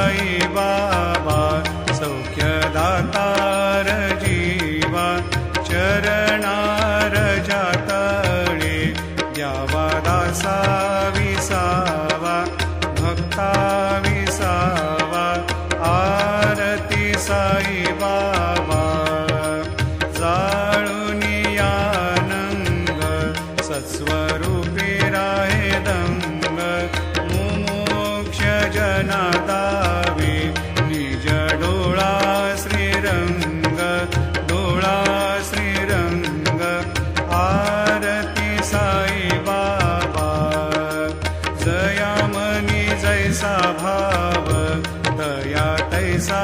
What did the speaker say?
साई बाबा सौख्यदातार जीवा चरणार जातळे द्यावा दासा विसावा भक्ता विसावा आरती साई बाबा जाळूनी आनंद सत्स्वरूपी राहे दंग मुमोक्ष जना दावे निज डोळा श्रीरंग डोळा श्रीरंग आरती साई बाबा जया मनी जैसा भाव दया तैसा